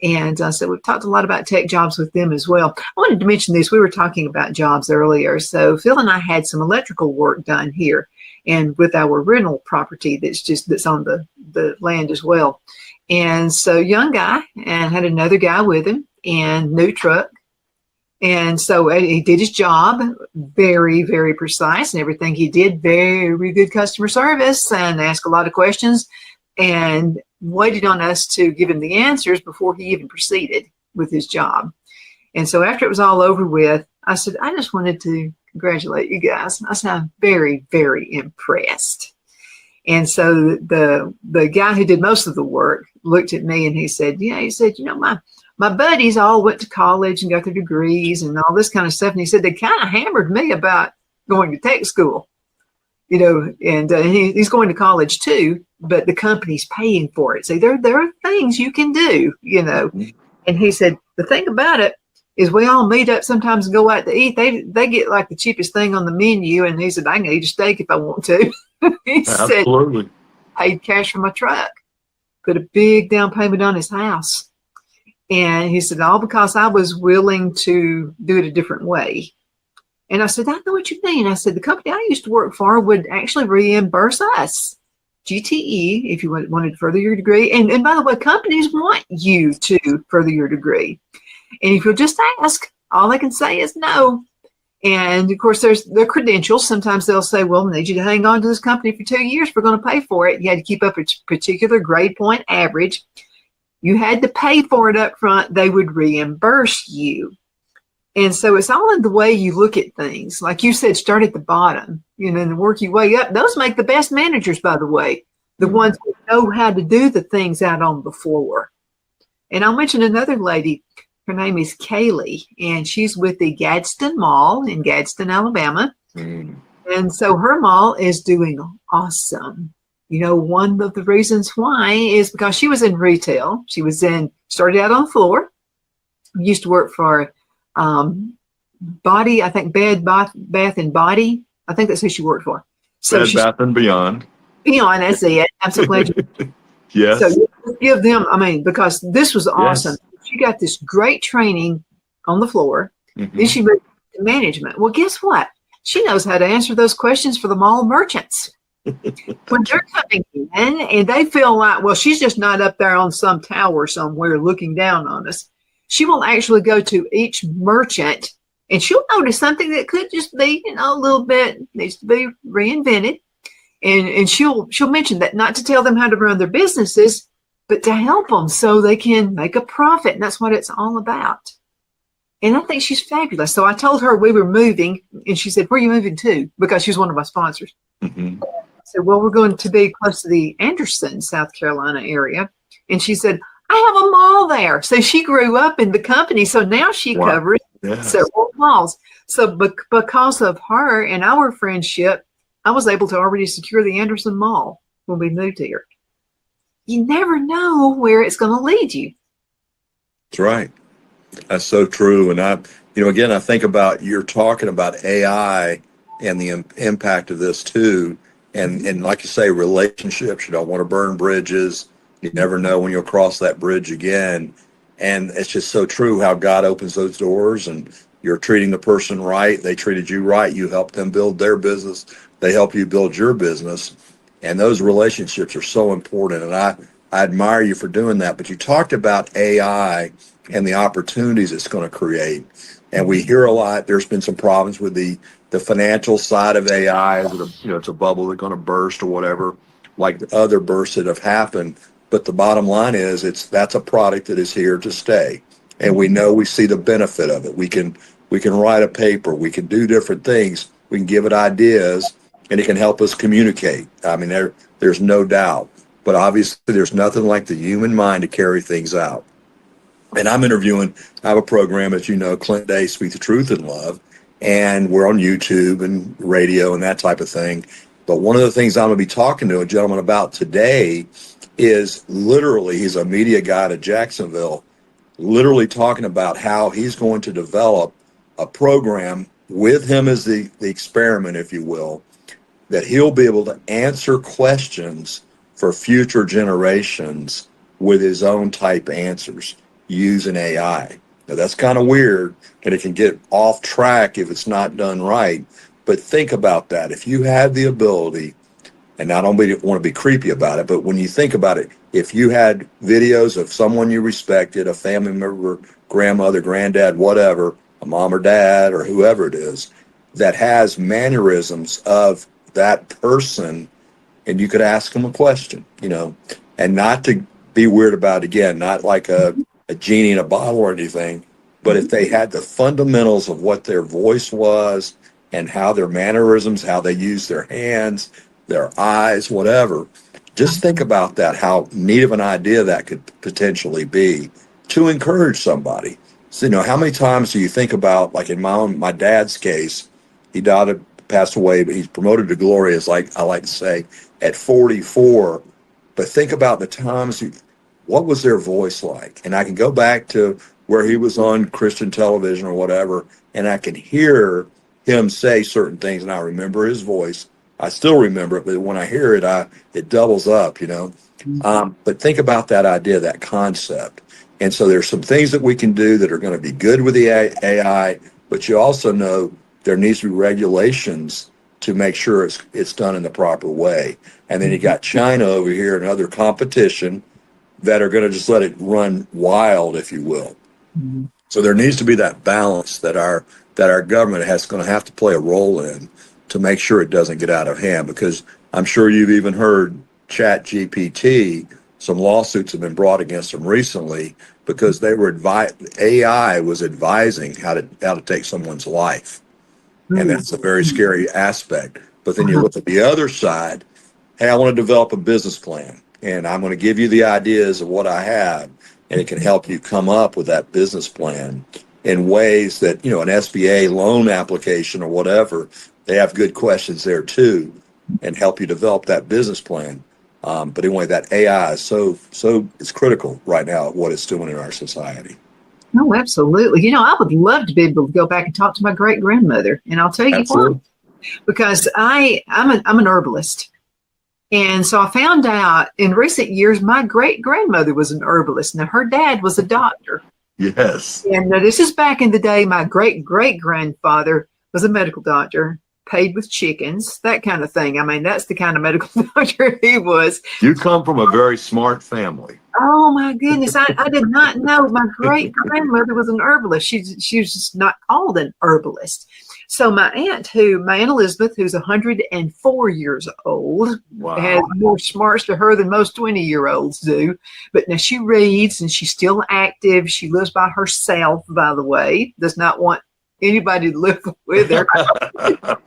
And so we've talked a lot about tech jobs with them as well. I wanted to mention this. We were talking about jobs earlier. So Phil and I had some electrical work done here and with our rental property that's on the land as well. And so young guy and had another guy with him and new truck. And so he did his job, very, very precise and everything he did, very good customer service and asked a lot of questions. And waited on us to give him the answers before he even proceeded with his job. And so after it was all over with, I said, I just wanted to congratulate you guys. I said, I'm very, very impressed. And so the guy who did most of the work looked at me and he said, my buddies all went to college and got their degrees and all this kind of stuff. And he said, they kind of hammered me about going to tech school, and he's going to college too, but the company's paying for it. So there are things you can do, And he said, the thing about it is we all meet up sometimes and go out to eat. They get like the cheapest thing on the menu. And he said, I can eat a steak if I want to. He Absolutely. said, I paid cash for my truck, put a big down payment on his house. And he said, all because I was willing to do it a different way. And I said, I know what you mean. I said, the company I used to work for would actually reimburse us, GTE, if you wanted to further your degree. And by the way, companies want you to further your degree. And if you'll just ask, all they can say is no. And of course, there's the credentials. Sometimes they'll say, well, we need you to hang on to this company for 2 years. We're going to pay for it. You had to keep up a particular grade point average. You had to pay for it up front. They would reimburse you. And so it's all in the way you look at things. Like you said, start at the bottom, and work your way up. Those make the best managers, by the way, the ones who know how to do the things out on the floor. And I'll mention another lady. Her name is Kaylee, and she's with the Gadsden Mall in Gadsden, Alabama. And so her mall is doing awesome. One of the reasons why is because she was in retail. She started out on the floor, used to work for Body, I think Bed, Bath and Body. I think that's who she worked for. So Bed, Bath and Beyond. Beyond, that's it. I'm so glad you. Yes. So you give them, because this was awesome. Yes. She got this great training on the floor. Mm-hmm. Then she moved to management. Well, guess what? She knows how to answer those questions for the mall merchants. When they're coming in and they feel like, well, she's just not up there on some tower somewhere looking down on us. She will actually go to each merchant and she'll notice something that could just be, a little bit needs to be reinvented. And she'll mention that, not to tell them how to run their businesses, but to help them so they can make a profit. And that's what it's all about. And I think she's fabulous. So I told her we were moving and she said, where are you moving to? Because she's one of my sponsors. Mm-hmm. I said, well, we're going to be close to the Anderson, South Carolina area. And she said, I have a mall there. So she grew up in the company. So now she covers several malls. So because of her and our friendship, I was able to already secure the Anderson Mall when we moved here. You never know where it's going to lead you. That's right. That's so true. And I think about, you're talking about AI and the impact of this too. And like you say, relationships, you don't want to burn bridges. You never know when you'll cross that bridge again. And it's just so true how God opens those doors and you're treating the person right. They treated you right. You helped them build their business. They help you build your business. And those relationships are so important. And I admire you for doing that. But you talked about AI and the opportunities it's going to create. And we hear a lot. There's been some problems with the financial side of AI. It's a bubble that's going to burst or whatever, like the other bursts that have happened. But the bottom line is that's a product that is here to stay. And we see the benefit of it. We can write a paper. We can do different things. We can give it ideas, and it can help us communicate. I mean, there's no doubt. But obviously, there's nothing like the human mind to carry things out. And I have a program, as you know, Clint Day, Speak the Truth in Love, and we're on YouTube and radio and that type of thing. But one of the things I'm going to be talking to a gentleman about today is literally, he's a media guy at Jacksonville, literally talking about how he's going to develop a program with him as the experiment, if you will, that he'll be able to answer questions for future generations with his own type answers using AI. Now, that's kind of weird, and it can get off track if it's not done right. But think about that. If you had the ability, and I don't want to be creepy about it, but when you think about it, if you had videos of someone you respected, a family member, grandmother, granddad, whatever, a mom or dad or whoever it is, that has mannerisms of that person, and you could ask them a question, and not to be weird about it, again, not like a genie in a bottle or anything, but if they had the fundamentals of what their voice was and how their mannerisms, how they use their hands, their eyes, whatever, just think about that, how neat of an idea that could potentially be to encourage somebody. So, how many times do you think about, like in my dad's case, he died, passed away, but he's promoted to glory, as like I like to say, at 44. But think about the times, what was their voice like? And I can go back to where he was on Christian television or whatever, and I can hear him say certain things, and I remember his voice. I still remember it, but when I hear it, it doubles up, But think about that idea, that concept. And so there's some things that we can do that are going to be good with the AI, but you also know there needs to be regulations to make sure it's done in the proper way. And then you got China over here and other competition that are going to just let it run wild, if you will. Mm-hmm. So there needs to be that balance that our government has going to have to play a role in to make sure it doesn't get out of hand, because I'm sure you've even heard Chat GPT, some lawsuits have been brought against them recently because they were AI was advising how to take someone's life. And that's a very scary aspect. But then you look at the other side, hey, I want to develop a business plan, and I'm going to give you the ideas of what I have, and it can help you come up with that business plan in ways that, an SBA loan application or whatever, they have good questions there too, and help you develop that business plan. But anyway, that AI is so it's critical right now at what it's doing in our society. Oh, absolutely. I would love to be able to go back and talk to my great grandmother, and I'll tell you why. Because I'm an herbalist, and so I found out in recent years my great grandmother was an herbalist. Now her dad was a doctor. Yes. And this is back in the day. My great great grandfather was a medical doctor, paid with chickens, that kind of thing. I mean, that's the kind of medical doctor he was. You come from a very smart family. Oh my goodness. I did not know my great grandmother was an herbalist. She was just not called an herbalist. So my aunt Elizabeth, who's 104 years old, wow, has more smarts to her than most 20-year-olds do. But now she reads and she's still active. She lives by herself, by the way, does not want anybody to live with her.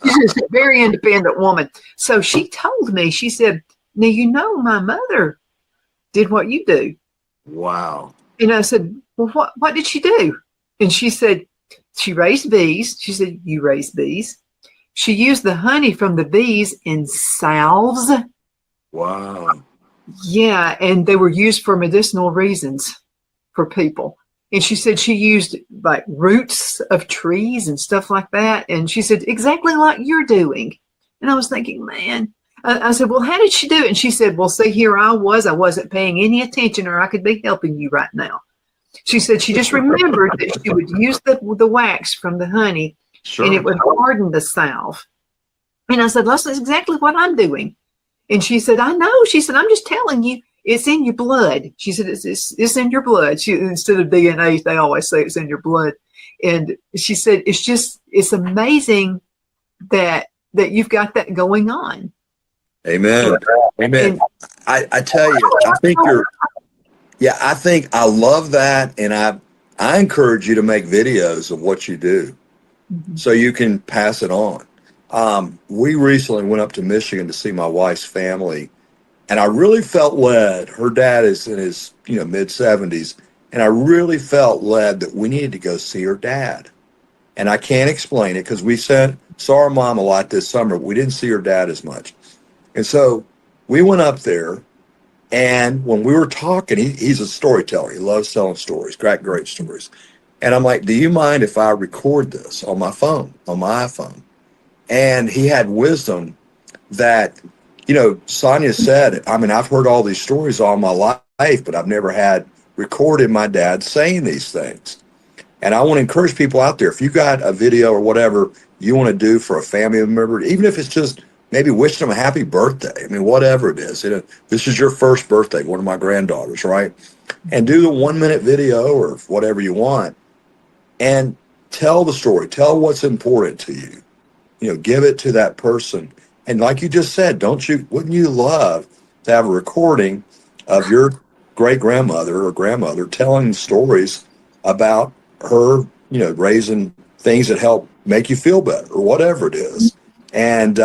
She's just a very independent woman. So she told me, she said, now, my mother did what you do. Wow. And I said, well, what did she do? And she said, she raised bees. She said, you raised bees. She used the honey from the bees in salves. Wow. Yeah, and they were used for medicinal reasons for people. And she said she used like roots of trees and stuff like that. And she said, exactly like you're doing. And I was thinking, man, I said, well, how did she do it? And she said, well, see, here I wasn't paying any attention, or I could be helping you right now. She said she just remembered that she would use the wax from the honey, sure, and it would harden the salve. And I said, that's exactly what I'm doing. And she said, I know. She said, I'm just telling you, it's in your blood. She said, it's in your blood. Instead of DNA, they always say it's in your blood. And she said, it's amazing that you've got that going on. Amen. Amen. I tell you, I think I love that. And I encourage you to make videos of what you do, mm-hmm, so you can pass it on. We recently went up to Michigan to see my wife's family, and I really felt led. Her dad is in his mid-70s, and I really felt led that we needed to go see her dad. And I can't explain it because we saw our mom a lot this summer. We didn't see her dad as much. And so we went up there, and when we were talking, he's a storyteller. He loves telling stories, great stories. And I'm like, do you mind if I record this on my phone, on my iPhone? And he had wisdom that, Sonia said, I mean, I've heard all these stories all my life, but I've never had recorded my dad saying these things. And I want to encourage people out there, if you got a video or whatever you want to do for a family member, even if it's just maybe wishing them a happy birthday. I mean, whatever it is. This is your first birthday, one of my granddaughters, right? And do the 1-minute video or whatever you want and tell the story. Tell what's important to you. Give it to that person. And like you just said, wouldn't you love to have a recording of your great grandmother or grandmother telling stories about her, raising things that help make you feel better or whatever it is. And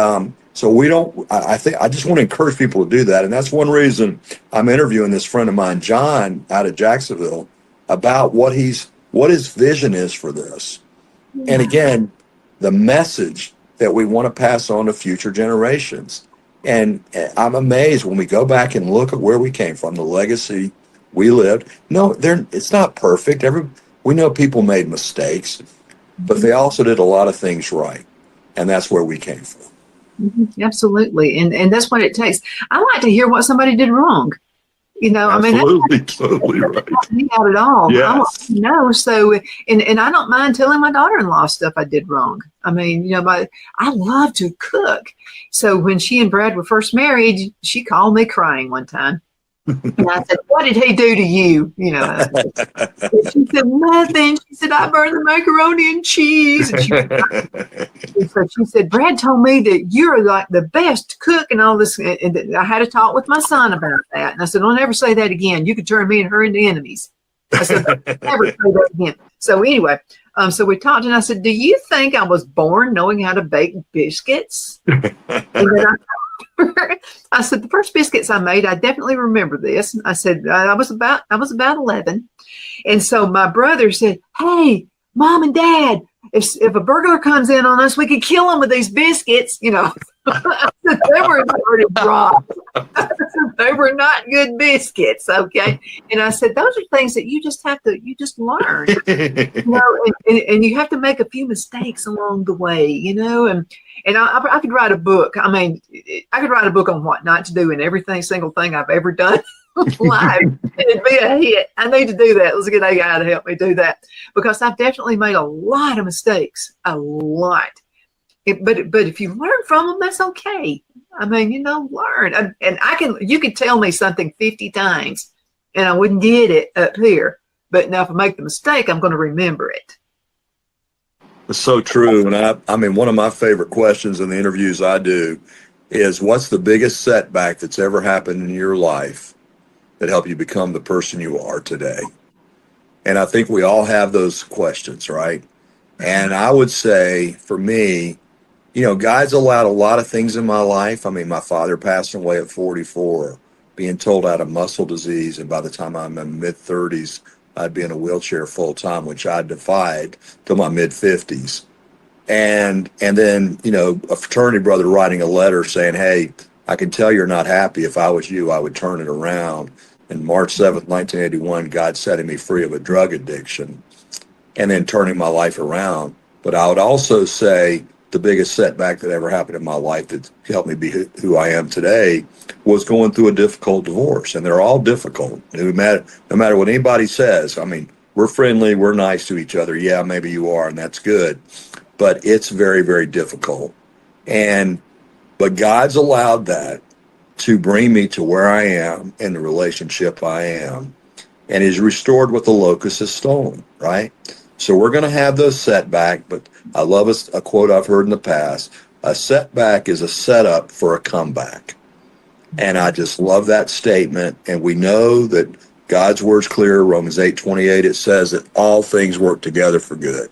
so I think I just want to encourage people to do that. And that's one reason I'm interviewing this friend of mine, John, out of Jacksonville, about what his vision is for this. And again, the message that we want to pass on to future generations. And I'm amazed when we go back and look at where we came from, the legacy we lived. No, it's not perfect. We know people made mistakes, but they also did a lot of things right. And that's where we came from. Absolutely. And that's what it takes. I like to hear what somebody did wrong. Absolutely, totally right. Not at all. Yes. I want to know. So, and I don't mind telling my daughter-in-law stuff I did wrong. I mean, I love to cook. So when she and Brad were first married, she called me crying one time. And I said, "What did he do to you?" And she said, "Nothing." She said, "I burned the macaroni and cheese." And she said, "Brad told me that you're like the best cook and all this." And I had a talk with my son about that. And I said, "Don't ever say that again. You could turn me and her into enemies." I said, "Never say that again." So anyway, so we talked, and I said, "Do you think I was born knowing how to bake biscuits?" And then I said, "The first biscuits I made, I definitely remember this." I said, I was about 11. And so my brother said, "Hey, Mom and Dad, if a burglar comes in on us, we could kill him with these biscuits." I said, "They were already dropped." They were not good biscuits. Okay. And I said, "Those are things that you just learn, and you have to make a few mistakes along the way, and I could write a book. I mean, I could write a book on what not to do in every single thing I've ever done live. And it'd be a hit. I need to do that. Let's get a guy to help me do that, because I've definitely made a lot of mistakes, a lot. But if you learn from them, that's okay. I mean, learn. And you could tell me something 50 times and I wouldn't get it up here. But now if I make the mistake, I'm going to remember it. It's so true. And I mean, one of my favorite questions in the interviews I do is, what's the biggest setback that's ever happened in your life that helped you become the person you are today? And I think we all have those questions, right? And I would say for me, God's allowed a lot of things in my life. I mean, my father passed away at 44, being told I had a muscle disease. And by the time I'm in my mid-30s, I'd be in a wheelchair full time, which I defied till my mid-50s. And then, a fraternity brother writing a letter saying, "Hey, I can tell you're not happy. If I was you, I would turn it around." And March 7th, 1981, God setting me free of a drug addiction and then turning my life around. But I would also say the biggest setback that ever happened in my life that helped me be who I am today was going through a difficult divorce. And they're all difficult. No matter what anybody says. I mean, we're friendly, we're nice to each other. Yeah, maybe you are, and that's good. But it's very, very difficult. But God's allowed that to bring me to where I am in the relationship I am. And He's restored what the locust has stolen, right? So we're going to have those setbacks, but I love a quote I've heard in the past: a setback is a setup for a comeback. And I just love that statement. And we know that God's word's clear. Romans 8:28, it says that all things work together for good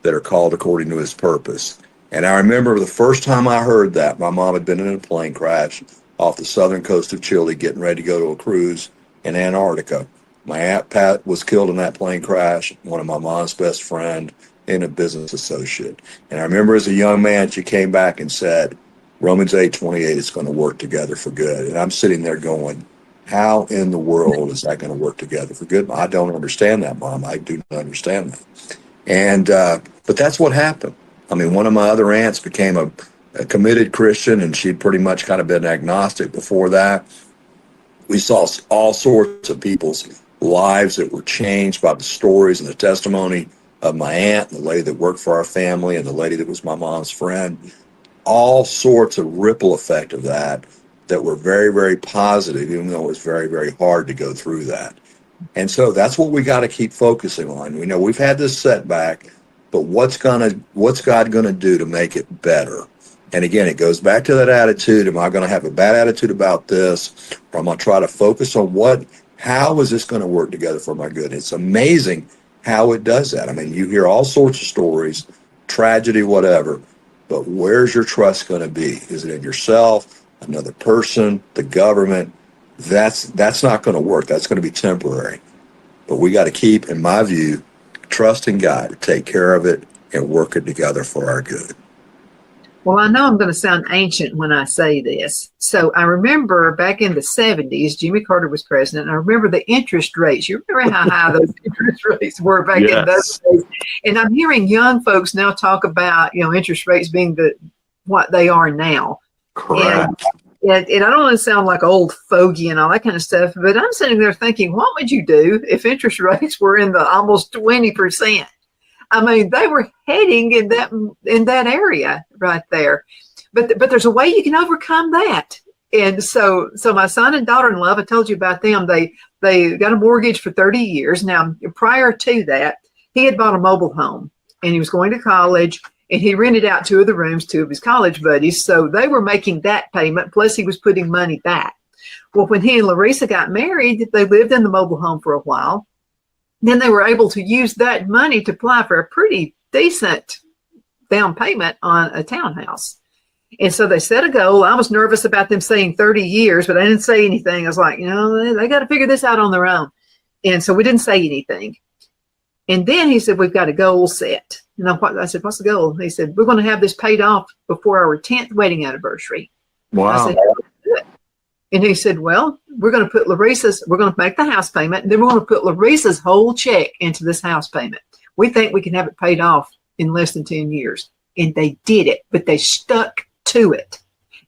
that are called according to His purpose. And I remember the first time I heard that, my mom had been in a plane crash off the southern coast of Chile, getting ready to go to a cruise in Antarctica. My Aunt Pat was killed in that plane crash, one of my mom's best friend and a business associate. And I remember as a young man, she came back and said, Romans 8:28 is going to work together for good. And I'm sitting there going, how in the world is that going to work together for good? I don't understand that, Mom. I do not understand that. And but that's what happened. I mean, one of my other aunts became a committed Christian, and she'd pretty much kind of been agnostic before that. We saw all sorts of people's lives that were changed by the stories and the testimony of my aunt, and the lady that worked for our family, and the lady that was my mom's friend. All sorts of ripple effect of that were very, very positive, even though it was very, very hard to go through that. And so that's what we got to keep focusing on. We know we've had this setback, but what's God going to do to make it better? And again, it goes back to that attitude. Am I going to have a bad attitude about this? Or am I trying to focus on how is this going to work together for my good? It's amazing how it does that. I mean, you hear all sorts of stories, tragedy, whatever, but where's your trust going to be? Is it in yourself, another person, the government? That's not going to work. That's going to be temporary. But we got to keep, in my view, trusting God to take care of it and work it together for our good. Well, I know I'm going to sound ancient when I say this. So I remember back in the 70s, Jimmy Carter was president. And I remember the interest rates. You remember how high those interest rates were back in those days? And I'm hearing young folks now talk about, interest rates being what they are now. Correct. And I don't want to sound like old fogey and all that kind of stuff, but I'm sitting there thinking, what would you do if interest rates were in the almost 20%? I mean, they were heading in that area right there. But there's a way you can overcome that. And so my son and daughter-in-law, I told you about them. They got a mortgage for 30 years. Now, prior to that, he had bought a mobile home and he was going to college, and he rented out 2 of the rooms, 2 of his college buddies. So they were making that payment, plus he was putting money back. Well, when he and Larissa got married, they lived in the mobile home for a while. Then they were able to use that money to apply for a pretty decent down payment on a townhouse. And so they set a goal. I was nervous about them saying 30 years, but I didn't say anything. I was like, they got to figure this out on their own. And so we didn't say anything. And then he said, we've got a goal set. And I said, what's the goal? He said, we're going to have this paid off before our 10th wedding anniversary. Wow. I said, good. And he said, well, we're going to make the house payment, and then we're going to put Larissa's whole check into this house payment. We think we can have it paid off in less than 10 years. And they did it, but they stuck to it.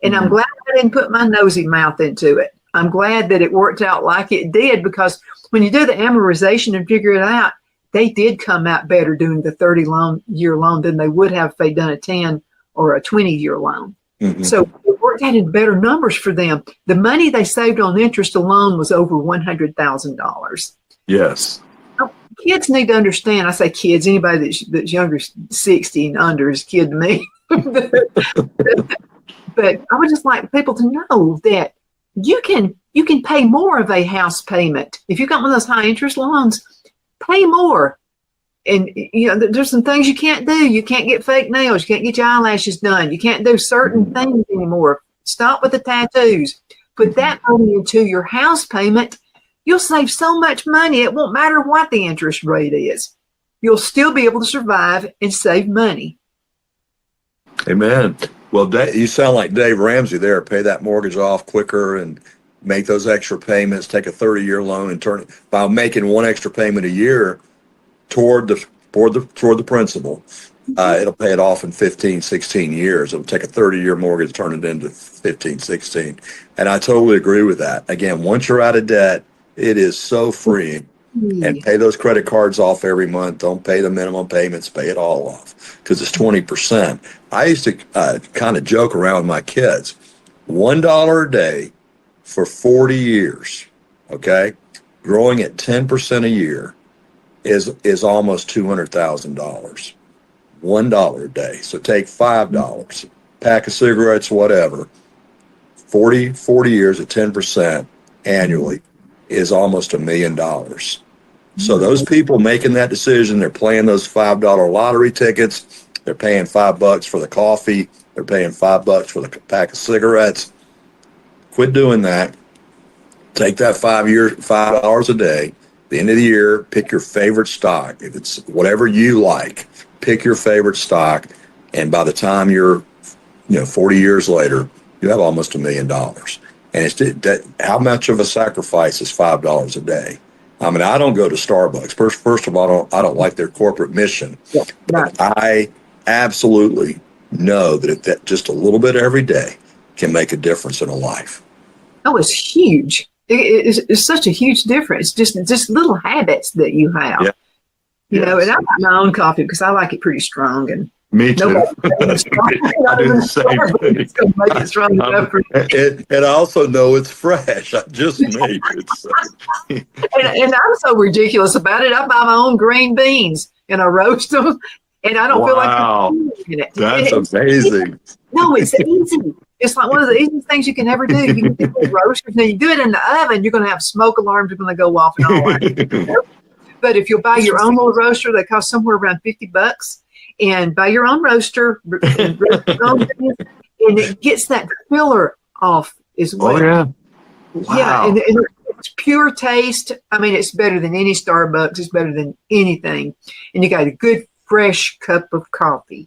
And I'm glad I didn't put my nosy mouth into it. I'm glad that it worked out like it did, because when you do the amortization and figure it out, they did come out better doing the 30-year loan than they would have if they'd done a 10 or a 20-year loan. Mm-hmm. So it worked out in better numbers for them. The money they saved on interest alone was over $100,000. Yes. Kids need to understand. I say kids, anybody that's younger 60 and under is kid to me. But I would just like people to know that you can pay more of a house payment. If you've got one of those high interest loans, pay more. And there's some things you can't do. You can't get fake nails. You can't get your eyelashes done. You can't do certain things anymore. Stop with the tattoos. Put that money into your house payment. You'll save so much money. It won't matter what the interest rate is. You'll still be able to survive and save money. Amen. Well, you sound like Dave Ramsey there. Pay that mortgage off quicker and make those extra payments. Take a 30-year loan and turn it by making one extra payment a year toward the principal. It'll pay it off in 15, 16 years. It'll take a 30-year mortgage, turn it into 15, 16. And I totally agree with that. Again, once you're out of debt, it is so freeing. And pay those credit cards off every month. Don't pay the minimum payments. Pay it all off because it's 20%. I used to kind of joke around with my kids. $1 a day for 40 years, okay? Growing at 10% a year is almost $200,000. $1 a day. So take $5, pack of cigarettes, whatever. 40 years at 10% annually is almost $1 million. So those people making that decision, they're playing those $5 lottery tickets. They're paying $5 for the coffee. They're paying $5 for the pack of cigarettes. Quit doing that. Take that $5 a day. At the end of the year, pick your favorite stock. If it's whatever you like, pick your favorite stock. And by the time you're, 40 years later, you have almost $1 million. And how much of a sacrifice is $5 a day? I mean, I don't go to Starbucks. First of all, I don't like their corporate mission. Yeah, but I absolutely know that just a little bit every day can make a difference in a life. Oh, it's huge. It's such a huge difference. Just little habits that you have. Yeah. And I like my own coffee because I like it pretty strong. And me too. I do the same thing. It's going to make it strong enough for and I also know it's fresh. I just made it. And I'm so ridiculous about it. I buy my own green beans and I roast them, and I don't feel like I'm That's amazing. No, it's easy. It's like one of the easiest things you can ever do. You can get the roasters, and you do it in the oven, you're going to have smoke alarms are going to go off and all that. But if you'll buy your own little roaster, they cost somewhere around $50, and buy your own roaster, and it gets that filler off as well. Oh, yeah. Wow. Yeah, and it's pure taste. I mean, it's better than any Starbucks. It's better than anything. And you got a good, fresh cup of coffee.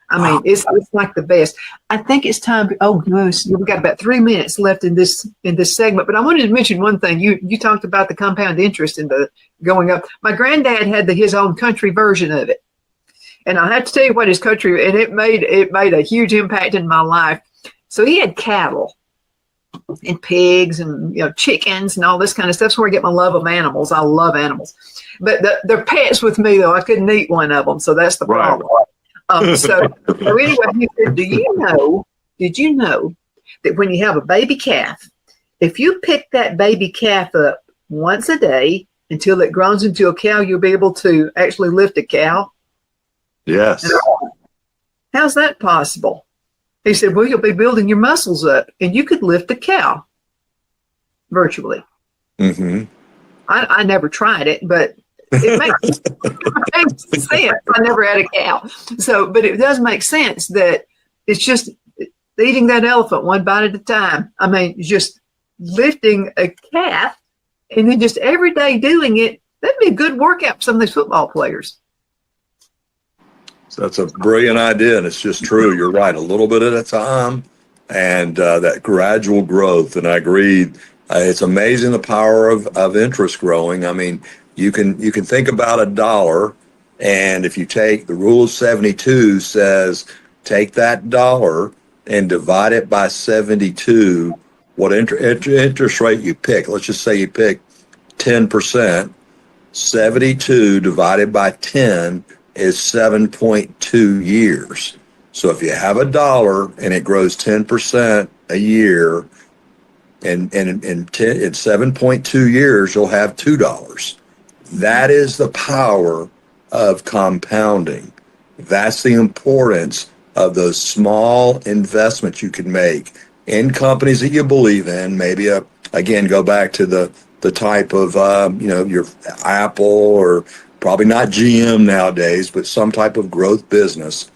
I mean, it's like the best. I think it's time. We've got about 3 minutes left in this segment. But I wanted to mention one thing. You talked about the compound interest and the going up. My granddad had his own country version of it, and I have to tell you what his country, and it made a huge impact in my life. So he had cattle and pigs and chickens and all this kind of stuff. That's where I get my love of animals. I love animals, but they're pets with me though. I couldn't eat one of them, so that's the problem. So anyway, he said, did you know that when you have a baby calf, if you pick that baby calf up once a day until it grows into a cow, you'll be able to actually lift a cow? Yes. How's that possible? He said, well, you'll be building your muscles up and you could lift a cow virtually. Mm-hmm. I never tried it, but it makes sense. I never had a cow. But it does make sense that it's just eating that elephant one bite at a time. I mean, just lifting a calf and then just every day doing it, that'd be a good workout for some of these football players. So that's a brilliant idea, and it's just true. You're right. A little bit at a time and that gradual growth. And I agree. It's amazing the power of interest growing. I mean, you can think about $1, and if you take the rule of 72 says take that $1 and divide it by 72, what interest rate you pick. Let's just say you pick 10%. 72 divided by 10 is 7.2 years. So if you have $1 and it grows 10% a year, and in 7.2 years you'll have $2. That is the power of compounding. That's the importance of those small investments you can make in companies that you believe in. Maybe again, go back to the type of your Apple, or probably not GM nowadays, but some type of growth business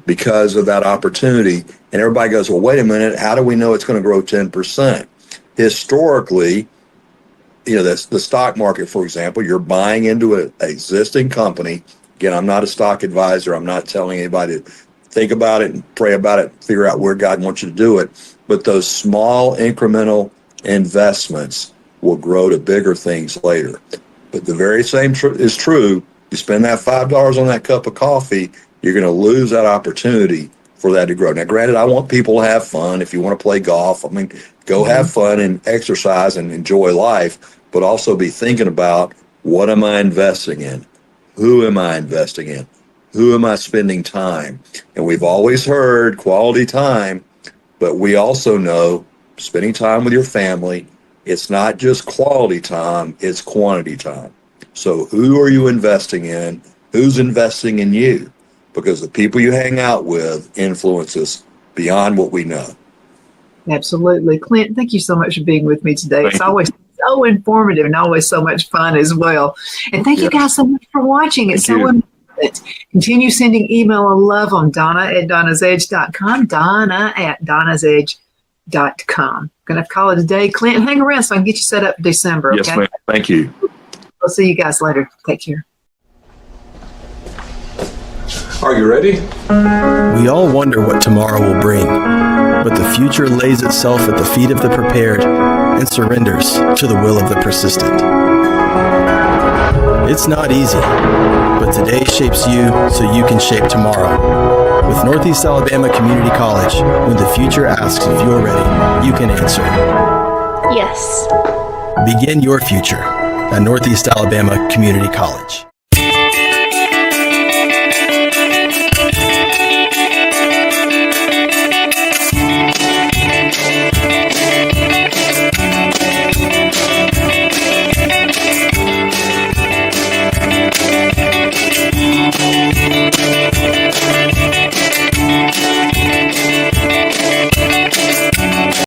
because of that opportunity. And everybody goes, well, wait a minute, how do we know it's going to grow 10%? Historically, the stock market, for example, you're buying into an existing company. Again, I'm not a stock advisor. I'm not telling anybody to think about it and pray about it, figure out where God wants you to do it. But those small incremental investments will grow to bigger things later. But the very same is true. You spend that $5 on that cup of coffee, you're going to lose that opportunity for that to grow. Now, granted, I want people to have fun. If you want to play golf, I mean, go have fun and exercise and enjoy life, but also be thinking about, what am I investing in? Who am I investing in? Who am I spending time? And we've always heard quality time, but we also know spending time with your family, it's not just quality time, it's quantity time. So who are you investing in? Who's investing in you? Because the people you hang out with influence us beyond what we know. Absolutely. Clint, thank you so much for being with me today. It's always so informative and always so much fun as well. And thank you guys so much for watching. It's so important. Continue sending email of love on Donna@DonnasEdge.com, Donna@DonnasEdge.com. Gonna have to call it a day. Clint, hang around so I can get you set up for December. Okay? Yes, ma'am. Thank you. I'll see you guys later. Take care. Are you ready? We all wonder what tomorrow will bring, but the future lays itself at the feet of the prepared and surrenders to the will of the persistent. It's not easy, but today shapes you so you can shape tomorrow. With Northeast Alabama Community College, when the future asks if you're ready, you can answer. Yes. Begin your future at Northeast Alabama Community College.